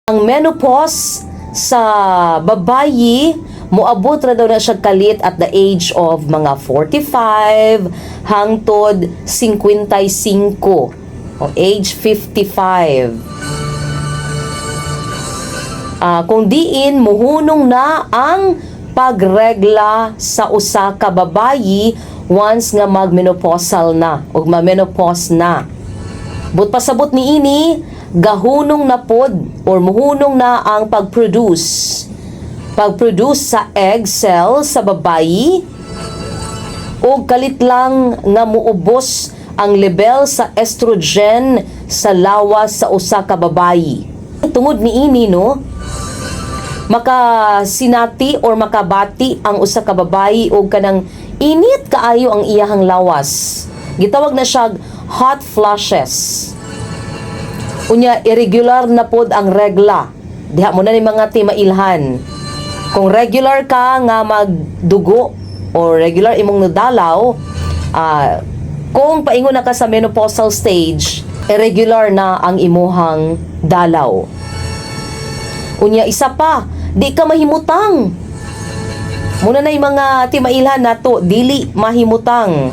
Ang menopause sa babayi, moabot ra daw na siya kalit at the age of mga 45 hangtod 55 o age 55. Kung diin muhunong na ang pagregla sa usa ka babayi once nga magmenopausal na o ma-menopause na. But pasabot ni ini, gahunong na pod or muhunong na ang pagproduce sa egg cell sa babayi o kalit lang nga muubos ang level sa estrogen sa lawas sa usa ka babayi. Tungod ni ini no, makasinati or makabati ang usa ka babayi og kanang init kaayo ang iyahang lawas. Gitawag na siya hot flushes. Unya irregular na pod ang regla. Diha mo na ni mga timailhan. Kung regular ka nga magdugo or regular imong nadalaw, kung paingon na ka sa menopausal stage, irregular na ang imuhang dalaw. Unya isa pa, di ka mahimutang. Muna na yung mga timailhan nato, dili mahimutang.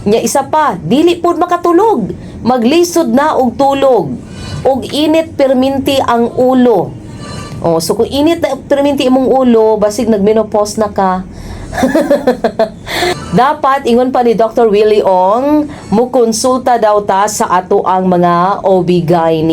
Unya isa pa, dili pod makatulog. Maglisod na og tulog. Og init perminti ang ulo. So kung init na perminti imong ulo, basig nagmenopause na ka. Dapat ingon pa ni Dr. Willie Ong, mukonsulta daw ta sa ato ang mga OB-GYN.